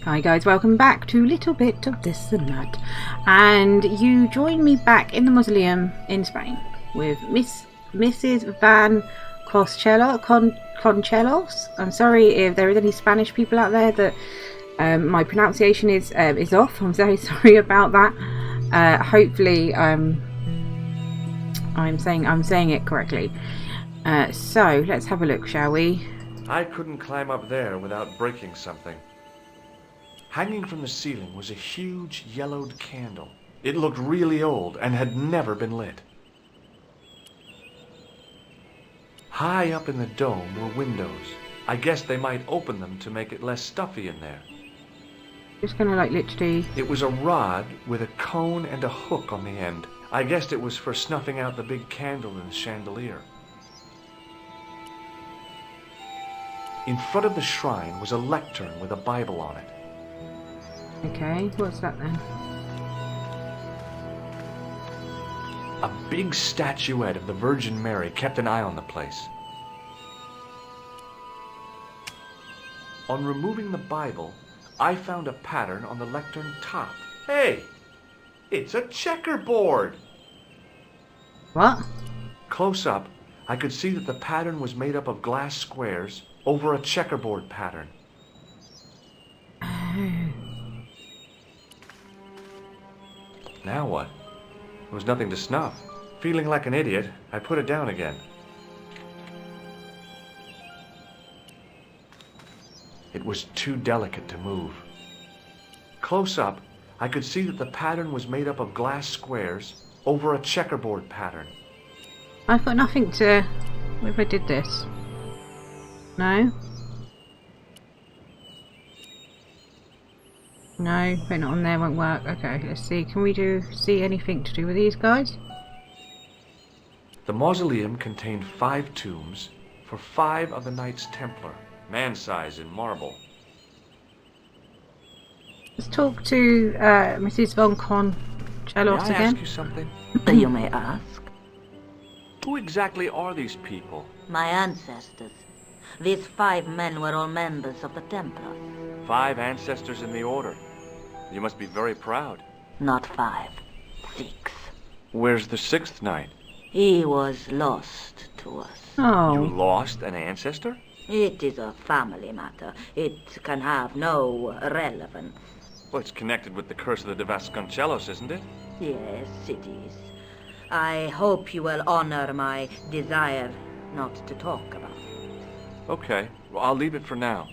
Hi guys, welcome back to Little Bit of This and That. And you join me back in the mausoleum in Spain with Mrs. Van Conchelos. I'm sorry if there is any Spanish people out there that my pronunciation is off. I'm very sorry about that. Hopefully I'm saying it correctly. So let's have a look, shall we? I couldn't climb up there without breaking something. Hanging from the ceiling was a huge yellowed candle. It looked really old and had never been lit. High up in the dome were windows. I guess they might open them to make it less stuffy in there. Just gonna literally... It was a rod with a cone and a hook on the end. I guessed it was for snuffing out the big candle in the chandelier. In front of the shrine was a lectern with a Bible on it. Okay, what's that then? A big statuette of the Virgin Mary kept an eye on the place. On removing the Bible, I found a pattern on the lectern top. Hey! It's a checkerboard! What? Close up, I could see that the pattern was made up of glass squares over a checkerboard pattern. Now what? There was nothing to snuff. Feeling like an idiot, I put it down again. It was too delicate to move. Close up, I could see that the pattern was made up of glass squares over a checkerboard pattern. I've got nothing to... What if I did this? No? No, putting it on there won't work. Okay, let's see. Can we see anything to do with these guys? The mausoleum contained 5 tombs for 5 of the Knights Templar, man-size in marble. Let's talk to Mrs. Von Conchelos again. May I ask you something? You may ask. Who exactly are these people? My ancestors. These 5 men were all members of the Templars. 5 ancestors in the order. You must be very proud. Not 5, 6. Where's the 6th knight? He was lost to us. Oh. You lost an ancestor? It is a family matter. It can have no relevance. Well, it's connected with the curse of the Vasconcelos, isn't it? Yes, it is. I hope you will honor my desire not to talk about it. Okay, well, I'll leave it for now.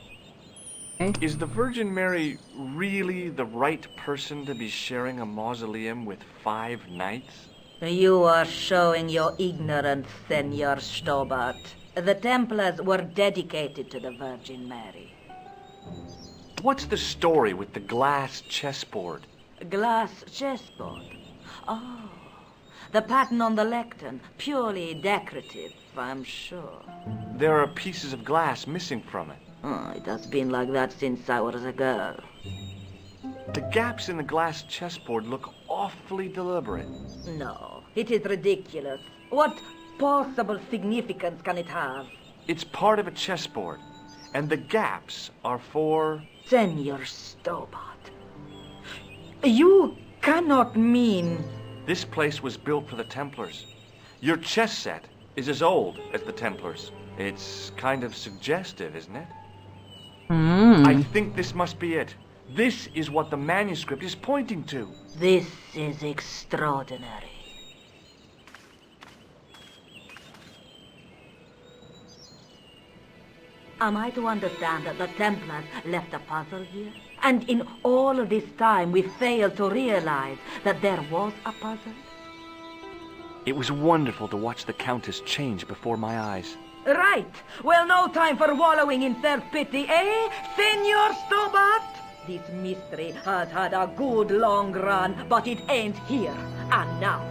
Okay. Is the Virgin Mary really the right person to be sharing a mausoleum with 5 knights? You are showing your ignorance, Senor Stobart. The Templars were dedicated to the Virgin Mary. What's the story with the glass chessboard? Glass chessboard. Oh, the pattern on the lectern. Purely decorative, I'm sure. There are pieces of glass missing from it. Oh, it has been like that since I was a girl. The gaps in the glass chessboard look awfully deliberate. No, it is ridiculous. What possible significance can it have? It's part of a chessboard, and the gaps are for... Senor Stobart, you cannot mean... This place was built for the Templars. Your chess set is as old as the Templars. It's kind of suggestive, isn't it? I think this must be it. This is what the manuscript is pointing to. This is extraordinary. Am I to understand that the Templars left a puzzle here? And in all of this time we failed to realize that there was a puzzle? It was wonderful to watch the Countess change before my eyes. Right. Well, no time for wallowing in self-pity, eh, Senor Stobart? This mystery has had a good long run, but it ends here and now.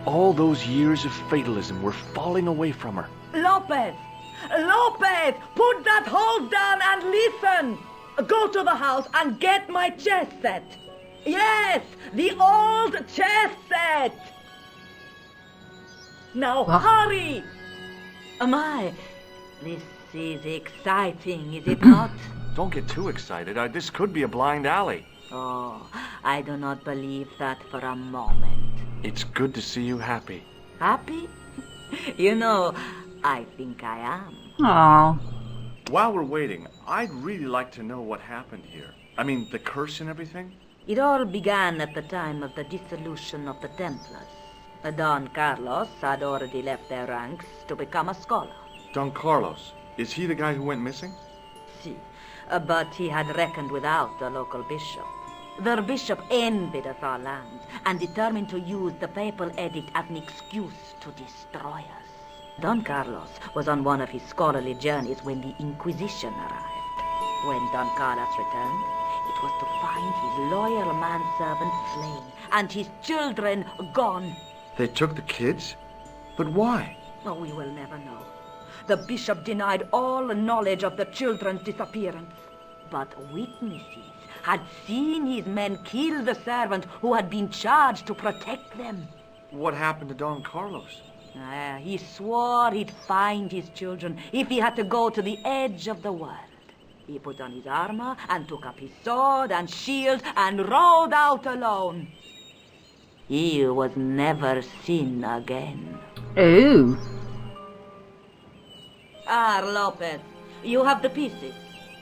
All those years of fatalism were falling away from her. Lopez! Lopez! Put that hose down and listen! Go to the house and get my chess set. Yes, the old chess set! Now hurry! My, this is exciting, is it not? Don't get too excited. This could be a blind alley. Oh, I do not believe that for a moment. It's good to see you happy. Happy? You know, I think I am. Aww. While we're waiting, I'd really like to know what happened here. I mean, the curse and everything? It all began at the time of the dissolution of the Templars. Don Carlos had already left their ranks to become a scholar. Don Carlos. Is he the guy who went missing? Si, but he had reckoned without the local bishop. Their bishop envied us our land and determined to use the papal edict as an excuse to destroy us. Don Carlos was on one of his scholarly journeys when the Inquisition arrived. When Don Carlos returned, it was to find his loyal manservant slain and his children gone. They took the kids? But why? Oh, we will never know. The bishop denied all knowledge of the children's disappearance. But witnesses had seen his men kill the servant who had been charged to protect them. What happened to Don Carlos? He swore he'd find his children if he had to go to the edge of the world. He put on his armor and took up his sword and shield and rode out alone. He was never seen again. Ooh. Lopez, you have the pieces.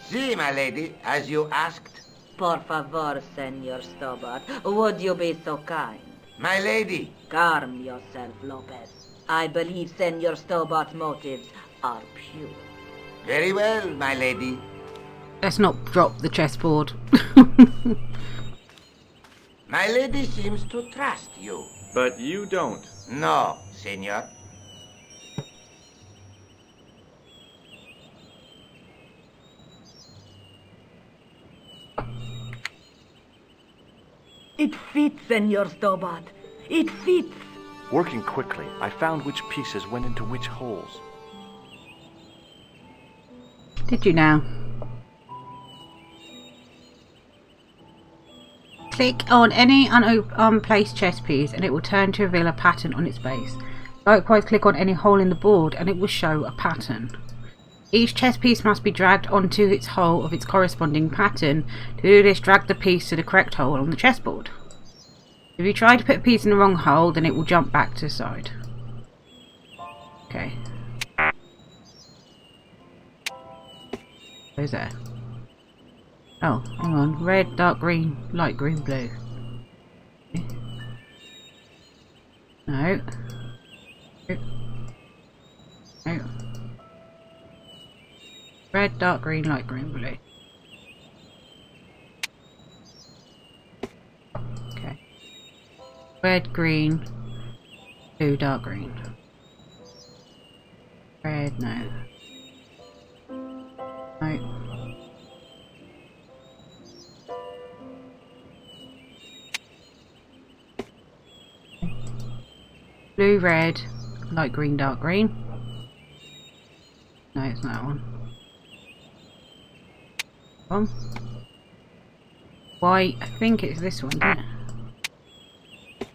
Si, my lady, as you asked. Por favor, Senor Stobart, would you be so kind? My lady. Calm yourself, Lopez. I believe Senor Stobart's motives are pure. Very well, my lady. Let's not drop the chessboard. My lady seems to trust you. But you don't. No, senor. It fits, Senor Stobart. It fits. Working quickly, I found which pieces went into which holes. Did you now? Click on any unplaced chess piece and it will turn to reveal a pattern on its base. Likewise, click on any hole in the board and it will show a pattern. Each chess piece must be dragged onto its hole of its corresponding pattern. To do this, drag the piece to the correct hole on the chessboard. If you try to put a piece in the wrong hole, then it will jump back to the side. Okay. Where's that? Oh, hang on. Red, dark green, light green, blue. Okay. No. No. Red, dark green, light green, blue. Okay. Red, green, blue, dark green. Red, no. No. Blue, red, light green, dark green. No, it's not that one. White, I think it's this one, isn't it?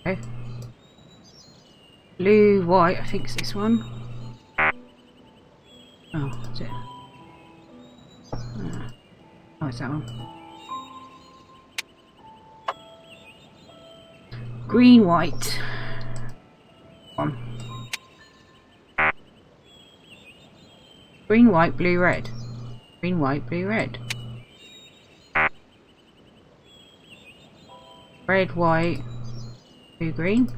Okay. Blue, white, I think it's this one. Oh, that's it. Oh, it's that one. Green, white. One. Green, white, blue, red. Green, white, blue, red. Red, white, blue, green.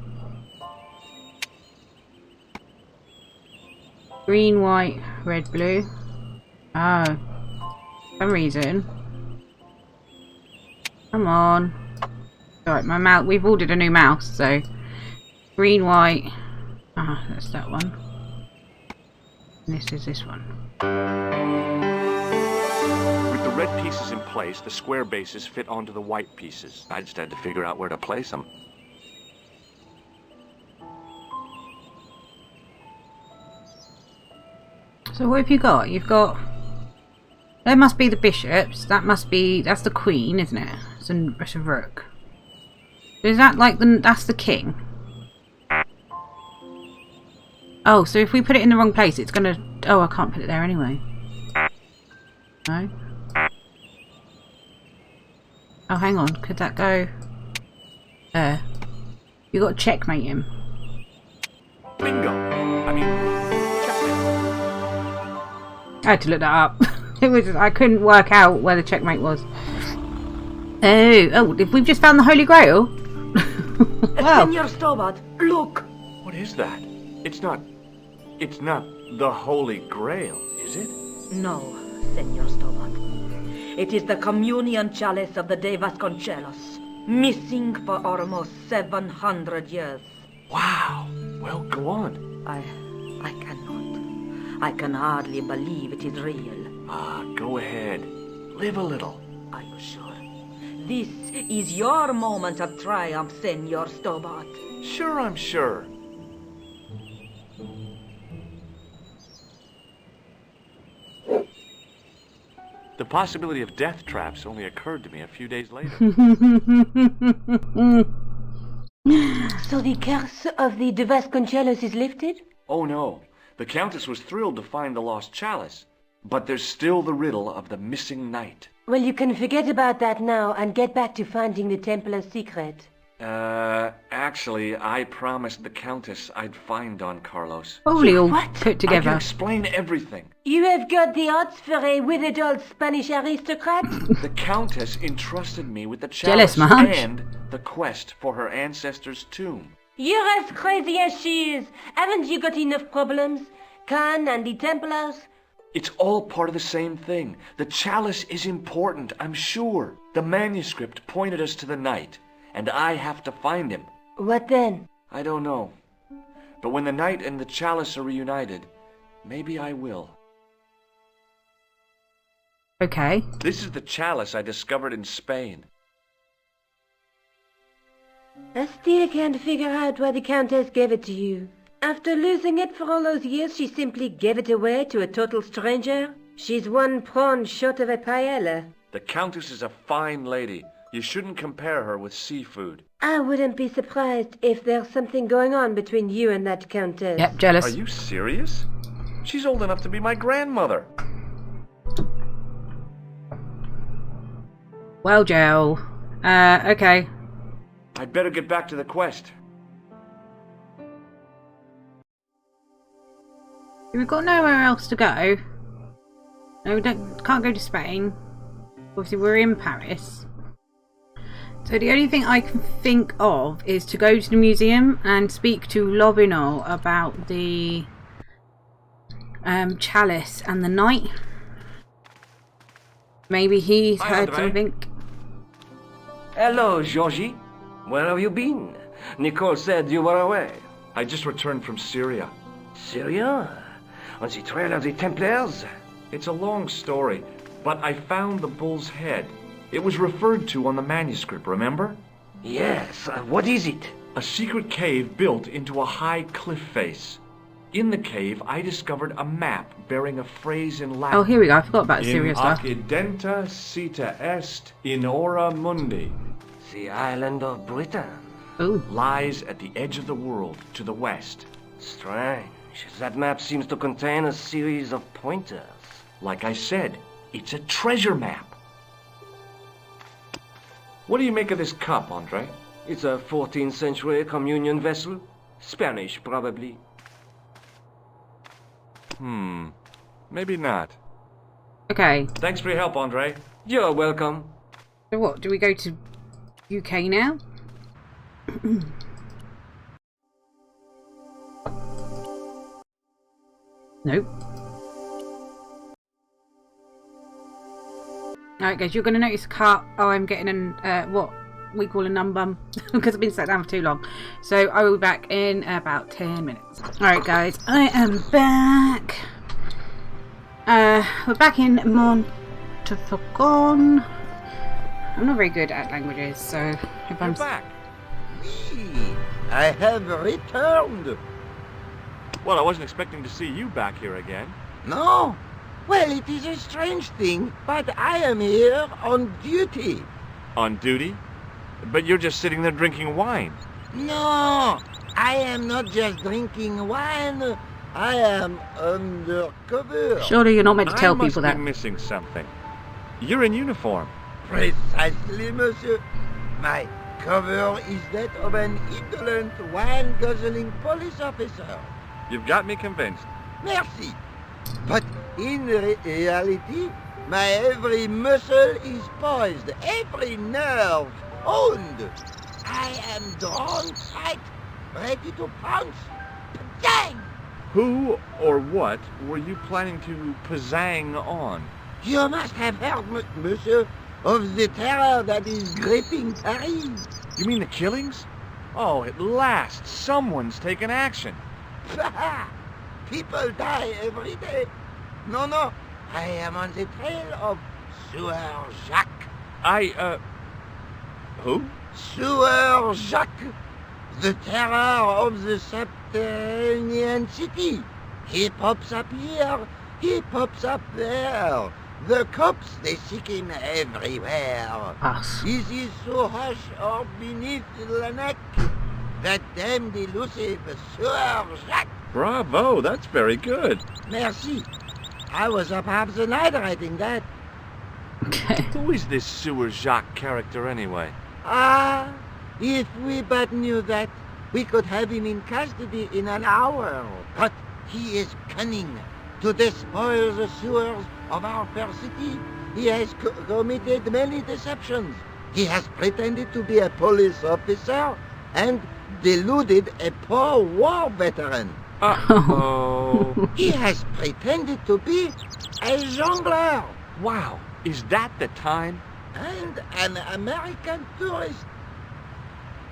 Green, white, red, blue. Oh. For some reason. Come on. Alright, my mouse. We've ordered a new mouse, so. Green, white. Ah, that's that one. And this is this one. With the red pieces in place, the square bases fit onto the white pieces. I just had to figure out where to place them. So what have you got? You've got... There must be the bishops. That must be... That's the queen, isn't it? It's a rook. Is that like the... That's the king? Oh, so if we put it in the wrong place, it's gonna... Oh, I can't put it there anyway. No? Oh, hang on. Could that go? You got to checkmate him. Bingo. I mean, checkmate. I had to look that up. I couldn't work out where the checkmate was. Oh, we've just found the Holy Grail. Wow. Senor Stobart, look. What is that? It's not the Holy Grail, is it? No, Senor Stobart. It is the communion chalice of the De Vasconcelos, missing for almost 700 years. Wow. Well, go on. I cannot. I can hardly believe it is real. Go ahead. Live a little. Are you sure? This is your moment of triumph, Senor Stobart. Sure, I'm sure. The possibility of death traps only occurred to me a few days later. So the curse of the De Vasconcelos is lifted? Oh no, the Countess was thrilled to find the lost chalice, but there's still the riddle of the missing knight. Well, you can forget about that now and get back to finding the Templar's secret. Actually, I promised the Countess I'd find Don Carlos. Probably all What? put I can together. explain everything. You have got the odds for a withered old Spanish aristocrat? The Countess entrusted me with the Jealous chalice much? and the quest for her ancestor's tomb. You're as crazy as she is. Haven't you got enough problems? Khan and the Templars? It's all part of the same thing. The chalice is important, I'm sure. The manuscript pointed us to the knight, and I have to find him. What then? I don't know. But when the knight and the chalice are reunited, maybe I will. Okay. This is the chalice I discovered in Spain. I still can't figure out why the Countess gave it to you. After losing it for all those years, she simply gave it away to a total stranger? She's one prawn short of a paella. The Countess is a fine lady. You shouldn't compare her with seafood. I wouldn't be surprised if there's something going on between you and that Countess. Yep, jealous. Are you serious? She's old enough to be my grandmother. Well, Joe. Okay. I'd better get back to the quest. We've got nowhere else to go. No, we can't go to Spain. Obviously, we're in Paris. So the only thing I can think of is to go to the museum and speak to Lobino about the chalice and the knight. Maybe he's Hi, heard Andre. something. Hello, Georgie. Where have you been? Nicole said you were away. I just returned from Syria. Syria? On the trail of the Templars? It's a long story, but I found the bull's head. It was referred to on the manuscript, remember? Yes. What is it? A secret cave built into a high cliff face. In the cave, I discovered a map bearing a phrase in Latin. Oh, here we go. I forgot about the In serious stuff. accidenta sita est in ora mundi. The island of Britain. Ooh. Lies at the edge of the world to the west. Strange. That map seems to contain a series of pointers. Like I said, it's a treasure map. What do you make of this cup, Andre? It's a 14th century communion vessel. Spanish, probably. Maybe not. Okay. Thanks for your help, Andre. You're welcome. So what? Do we go to UK now? Nope. Alright guys, you're going to notice a cut. Oh, I'm getting an, what we call a numb because I've been sat down for too long. So I will be back in about 10 minutes. Alright guys, I am back. We're back in Montfaucon. I'm not very good at languages, so if You're back. I have returned. Well, I wasn't expecting to see you back here again. No? Well, it is a strange thing, but I am here on duty. On duty? But you're just sitting there drinking wine. No, I am not just drinking wine. I am undercover. surely you're not meant to tell I must people be that. missing something. You're in uniform. Precisely, monsieur. My cover is that of an indolent, wine-guzzling police officer. You've got me convinced. Merci. But in reality, my every muscle is poised, every nerve honed. I am drawn tight, ready to pounce. Bang! Who or what were you planning to pizzang on? You must have heard, monsieur, of the terror that is gripping Paris. You mean the killings? Oh, at last, someone's taken action. People die every day. No, I am on the trail of Sewer Jacques. Who? Sewer Jacques, the terror of the subterranean city. He pops up here, he pops up there. The cops, they seek him everywhere. Us. Is he so hush or beneath the neck? That damned elusive Sewer Jacques. Bravo, that's very good. Merci. I was up half the night writing that. Okay. Who is this Sewer Jacques character anyway? Ah, if we but knew that, we could have him in custody in an hour. But he is cunning to despoil the sewers of our fair city. He has committed many deceptions. He has pretended to be a police officer and deluded a poor war veteran. Uh-oh. He has pretended to be a jongleur Wow, is that the time? and an American tourist.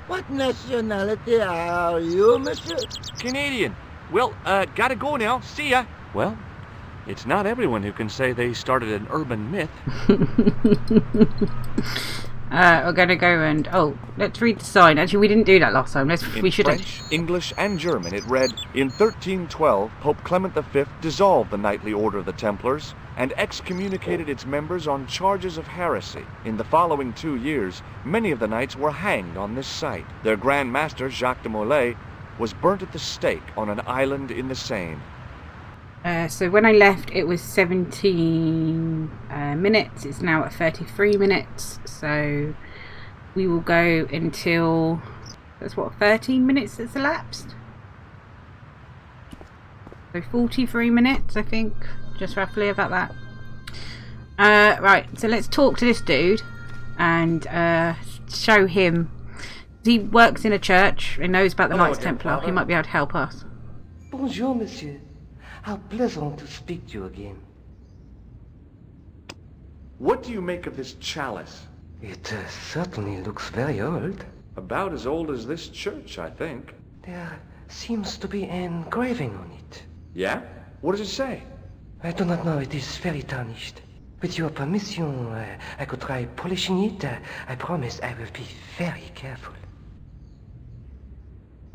What nationality are you, monsieur? Canadian. Well, gotta go now. See ya. Well, it's not everyone who can say they started an urban myth. We're gonna go and let's read the sign. Actually, we didn't do that last time. In We should have. French, English, and German, it read, in 1312, Pope Clement V dissolved the knightly order of the Templars and excommunicated its members on charges of heresy. In the following 2 years, many of the knights were hanged on this site. Their Grand Master, Jacques de Molay, was burnt at the stake on an island in the Seine. So when I left, it was 17 minutes. It's now at 33 minutes. So we will go until that's what 13 minutes that's elapsed. So 43 minutes, I think, just roughly about that. Right. So let's talk to this dude and show him. He works in a church and knows about the Hello Knights again, Templar. He Father. might be able to help us. Bonjour, monsieur. How pleasant to speak to you again. What do you make of this chalice? It certainly looks very old. About as old as this church, I think. There seems to be an engraving on it. Yeah? What does it say? I do not know, it is very tarnished. With your permission, I could try polishing it. I promise I will be very careful.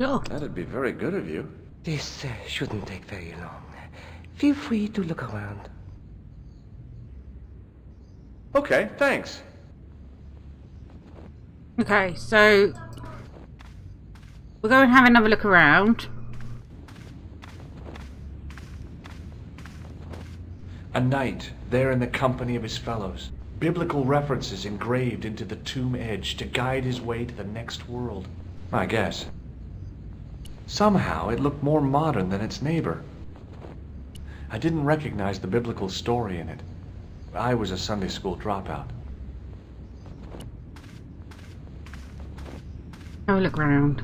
Oh. That'd be very good of you. This shouldn't take very long. Feel free to look around. Okay, thanks. Okay, so we'll go and have another look around. A knight, there in the company of his fellows. Biblical references engraved into the tomb edge to guide his way to the next world. I guess. Somehow it looked more modern than its neighbor. I didn't recognize the biblical story in it. I was a Sunday school dropout. Have a look around.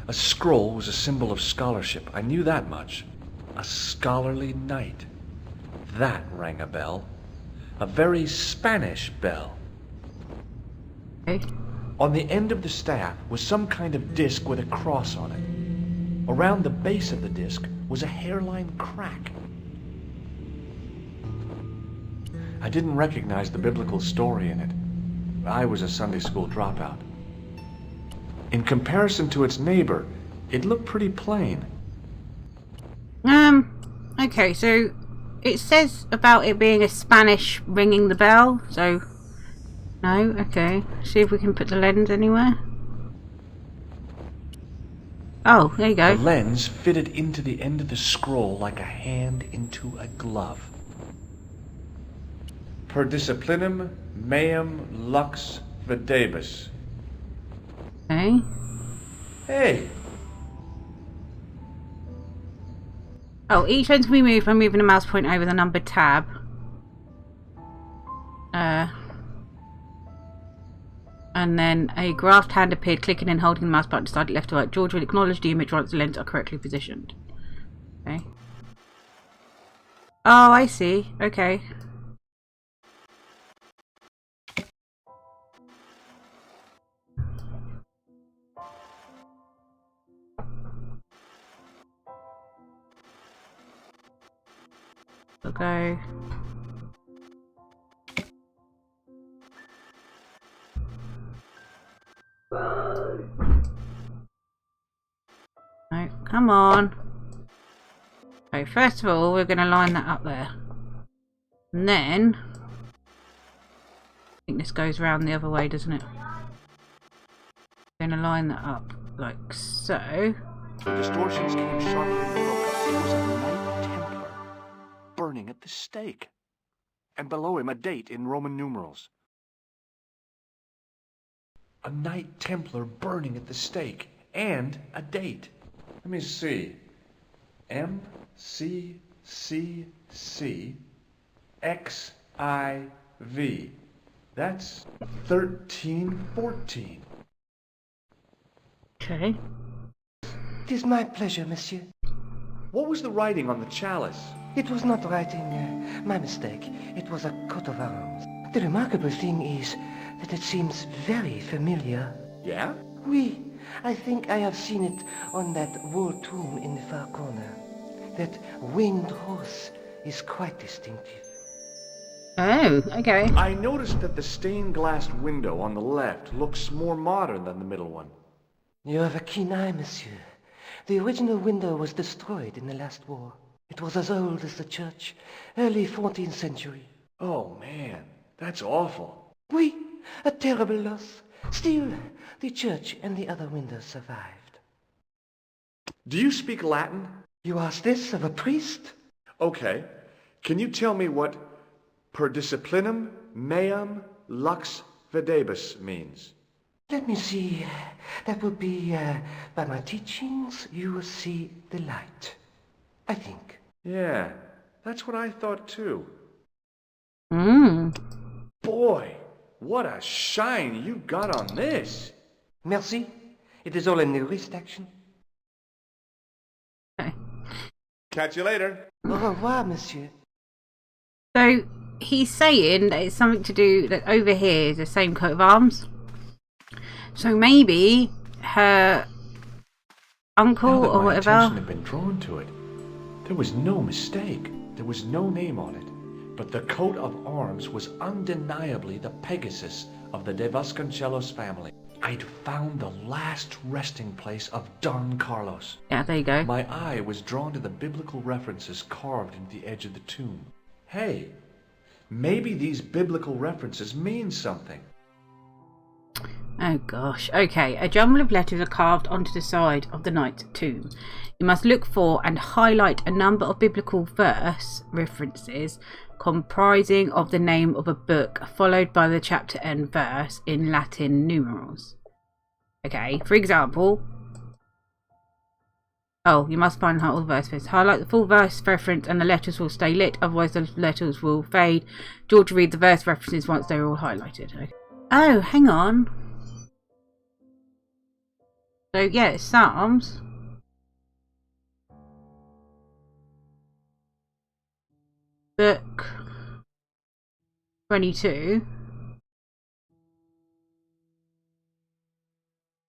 A scroll was a symbol of scholarship. I knew that much. A scholarly knight. That rang a bell. A very Spanish bell. Okay. On the end of the staff was some kind of disc with a cross on it. Around the base of the disc was a hairline crack. I didn't recognize the biblical story in it. I was a Sunday school dropout. In comparison to its neighbor, it looked pretty plain. Okay, so it says about it being a Spanish ringing the bell, so no, okay. See if we can put the lens anywhere. Oh, there you go. The lens fitted into the end of the scroll like a hand into a glove. Per disciplinum meum lux videbus. Okay. Hey! Oh, each one can be moved by moving the mouse pointer over the numbered tab. And then a grasped hand appeared, clicking and holding the mouse button to slide it left to right. George will acknowledge the image once the lenses are correctly positioned. Okay. Oh, I see. Okay. Okay. No, come on. Okay, first of all, we're going to line that up there. And then... I think this goes round the other way, doesn't it? We're going to line that up like so. The distortions came sharply and broke. It was a Knight Templar burning at the stake. And below him a date in Roman numerals. A Knight Templar burning at the stake. And a date. Let me see. MCCC That's 1314. Okay. It is my pleasure, monsieur. What was the writing on the chalice? It was not writing, my mistake. It was a coat of arms. The remarkable thing is that it seems very familiar. Yeah? Oui, I think I have seen it on that wall tomb in the far corner. That winged horse is quite distinctive. Oh, okay. I noticed that the stained glass window on the left looks more modern than the middle one. You have a keen eye, monsieur. The original window was destroyed in the last war. It was as old as the church, early 14th century. Oh man, that's awful. Oui, a terrible loss. Still, the church and the other windows survived. Do you speak Latin? You ask this of a priest? Okay. Can you tell me what per disciplinum meum lux videbus means? Let me see. That would be, by my teachings, you will see the light. I think. Yeah, that's what I thought too. Boy, what a shine you got on this. Merci. It is all in the wrist action. Okay. Catch you later. Au revoir, monsieur. So, he's saying that it's something to do that over here is the same coat of arms. So maybe her uncle or whatever. Attention had been drawn to it. There was no mistake. There was no name on it. But the coat of arms was undeniably the Pegasus of the De Vasconcelos family. I'd found the last resting place of Don Carlos. Yeah, there you go. My eye was drawn to the biblical references carved into the edge of the tomb. Hey, maybe these biblical references mean something. Oh gosh. Okay, a jumble of letters are carved onto the side of the knight's tomb. You must look for and highlight a number of biblical verse references comprising of the name of a book, followed by the chapter and verse in Latin numerals. Okay, for example... Oh, you must find out all the verse first. Highlight the full verse reference and the letters will stay lit, otherwise the letters will fade. George will read the verse references once they're all highlighted. Okay. Oh, hang on. So yeah, it's Psalms. Book 22.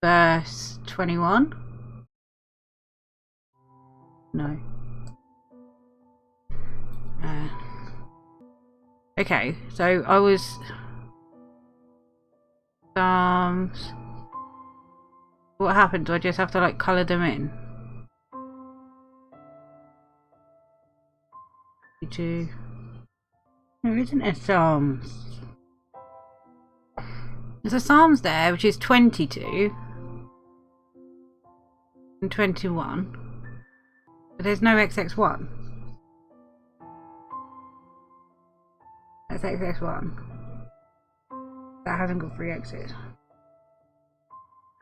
Verse 21. No. Okay, so I was Psalms. What happened? Do I just have to like colour them in? 22. There isn't a Psalms. There's a Psalms there, which is 22 and 21. But there's no XX1. That's XX1. That hasn't got 3 X's.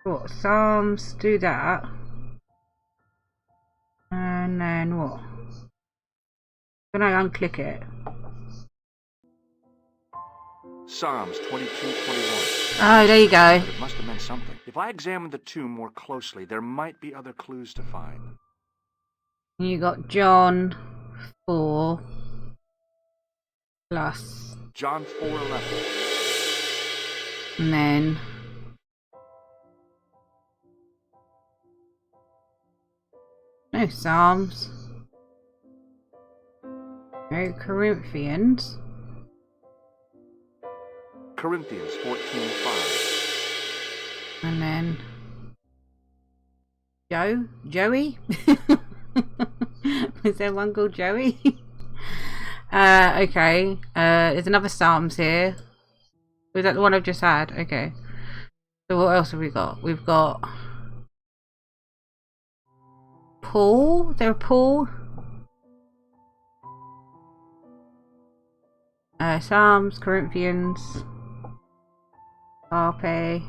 What? Psalms, do that. And then what? Can I unclick it? Psalms 22:21. Oh, there you go. It must have meant something. If I examine the tomb more closely, there might be other clues to find. You got John 4 plus. John 4:11. And then. No Psalms. No Corinthians. Corinthians 14:5. And then Joey? Is there one called Joey? Okay. There's another Psalms here. Was that the one I've just had? Okay. So what else have we got? We've got Paul. Is there a Paul? Psalms, Corinthians, Harpe.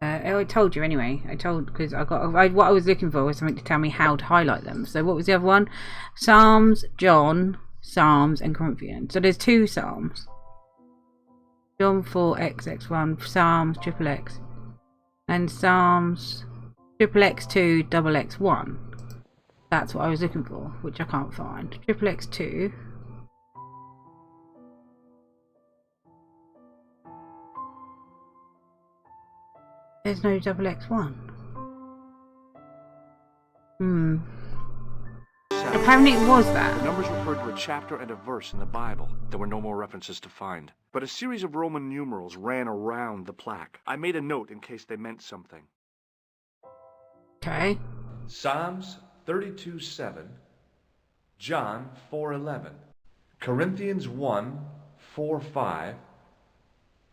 I told you anyway. I told because what I was looking for was something to tell me how to highlight them. So what was the other one? Psalms, John, Psalms, and Corinthians. So there's 2 Psalms. John 4XX1, Psalms XXX, and Psalms XXX2 XX1. That's what I was looking for, which I can't find. XXX2. There's no XX1. Apparently it was that. The numbers referred to a chapter and a verse in the Bible. There were no more references to find. But a series of Roman numerals ran around the plaque. I made a note in case they meant something. Okay. Psalms 32:7, John 4:11, Corinthians 1:4-5,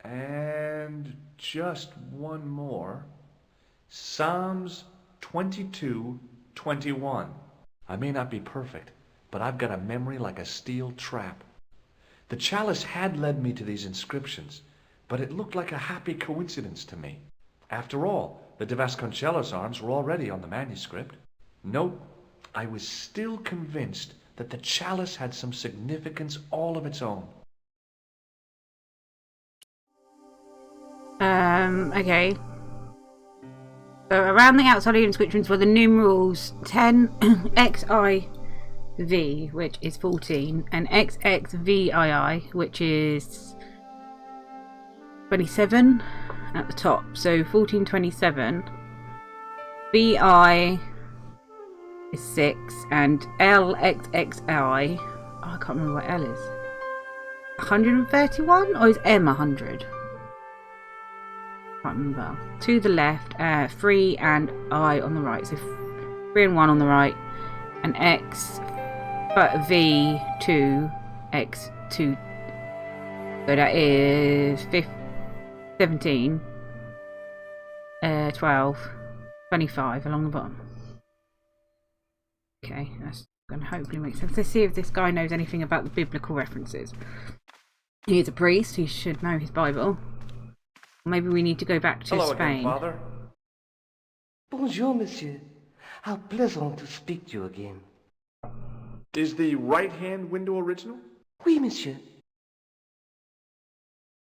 and just one more, Psalms 22:21. I may not be perfect, but I've got a memory like a steel trap. The chalice had led me to these inscriptions, but it looked like a happy coincidence to me. After all, the De Vasconcelos arms were already on the manuscript. Nope, I was still convinced that the chalice had some significance all of its own. Okay. So around the outside of the inscriptions were the numerals 10 XIV, which is 14, and XXVII, which is 27 at the top. So 1427. VI is 6, and LXXI. Oh, I can't remember what L is. 131, or is M 100? Can't remember. To the left, 3 and I on the right. So 3 and 1 on the right, and X, but V2, X2. So that is 17, 12, 25 along the bottom. Okay, that's going to hopefully make sense. Let's see if this guy knows anything about the biblical references. He is a priest. He should know his Bible. Maybe we need to go back to Hello Spain. again, Father. Bonjour, monsieur. How pleasant to speak to you again. Is the right-hand window original? Oui, monsieur.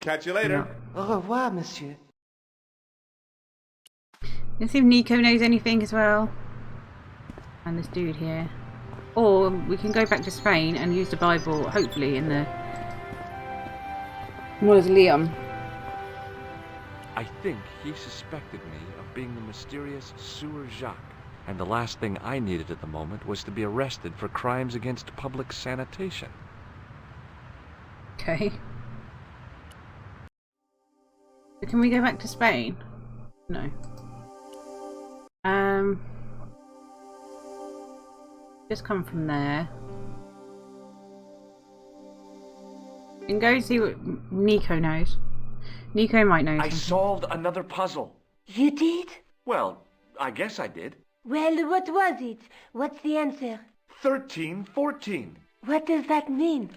Catch you later. Au revoir, monsieur. Let's see if Nico knows anything as well. And this dude here. Or we can go back to Spain and use the Bible, hopefully, in the mausoleum. I think he suspected me of being the mysterious Sieur Jacques, and the last thing I needed at the moment was to be arrested for crimes against public sanitation. Okay. So can we go back to Spain? No. Just come from there. And go see what Nico knows. Nico might know I something. solved another puzzle. You did? Well, I guess I did. Well, what was it? What's the answer? 1314. What does that mean?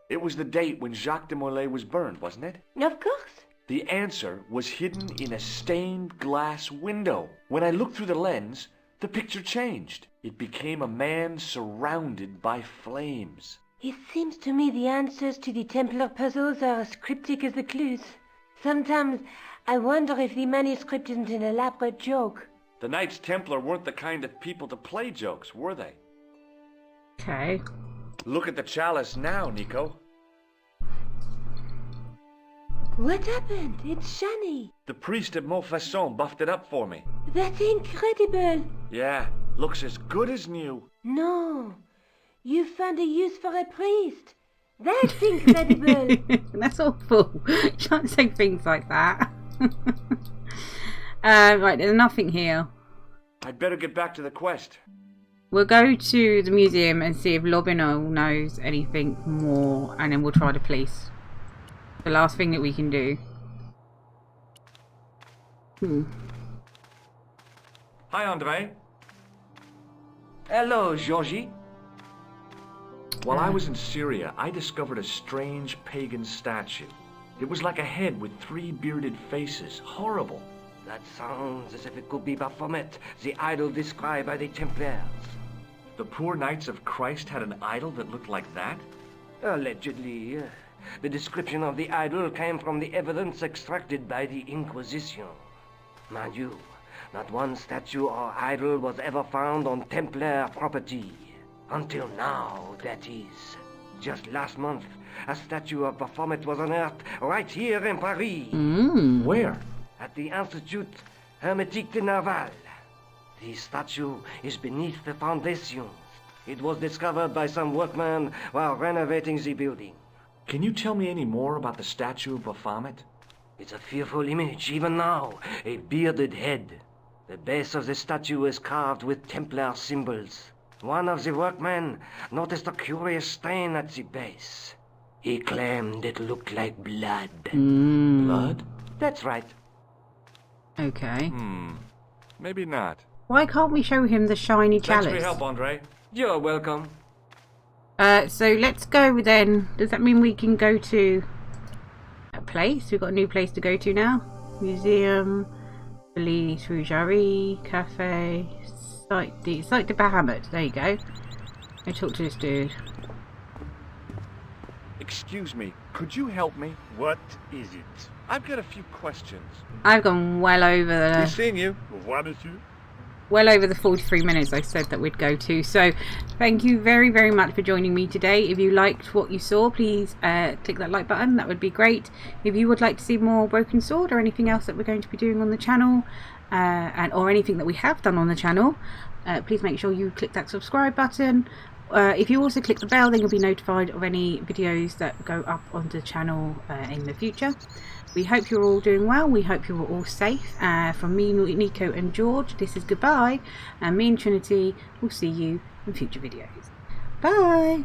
It was the date when Jacques de Molay was burned, wasn't it? Of course. The answer was hidden in a stained glass window. When I looked through the lens, the picture changed. It became a man surrounded by flames. It seems to me the answers to the Templar puzzles are as cryptic as the clues. Sometimes I wonder if the manuscript isn't an elaborate joke. The Knights Templar weren't the kind of people to play jokes, were they? Okay. Look at the chalice now, Nico. What happened? It's shiny. The priest at Montfaucon buffed it up for me. That's incredible. Yeah, looks as good as new. No, you found a use for a priest. That's incredible. That's awful. You can't say things like that. Right, there's nothing here. I'd better get back to the quest. We'll go to the museum and see if Lobino knows anything more, and then we'll try the police. The last thing that we can do. Hi, Andre. Hello, Georgie. While I was in Syria, I discovered a strange pagan statue. It was like a head with 3 bearded faces. Horrible. That sounds as if it could be Baphomet, the idol described by the Templars. The poor Knights of Christ had an idol that looked like that? Allegedly. The description of the idol came from the evidence extracted by the Inquisition. Mind you, not one statue or idol was ever found on Templar property. Until now, that is. Just last month, a statue of Baphomet was unearthed right here in Paris. Where? At the Institut Hermétique de Naval. The statue is beneath the foundations. It was discovered by some workmen while renovating the building. Can you tell me any more about the statue of Baphomet? It's a fearful image, even now. A bearded head. The base of the statue is carved with Templar symbols. One of the workmen noticed a curious stain at the base. He claimed it looked like blood. Blood? That's right. Okay. Maybe not. Why can't we show him the shiny chalice? Thanks for your help, Andre. You're welcome. So let's go then. Does that mean we can go to a place? We've got a new place to go to now. Museum, Police, Rougerie, Cafe, Site de Bahamut. There you go. Go talk to this dude. Excuse me, could you help me? What is it? I've got a few questions. I've gone well over We've seen you. What is it? well over the 43 minutes I said that we'd go to. So thank you very, very much for joining me today. If you liked what you saw, please click that like button. That would be great. If you would like to see more Broken Sword or anything else that we're going to be doing on the channel, or anything that we have done on the channel, please make sure you click that subscribe button. If you also click the bell, then you'll be notified of any videos that go up on the channel in the future. We hope you're all doing well. We hope you're all safe. From me, Nico and George, this is goodbye. And me and Trinity will see you in future videos. Bye!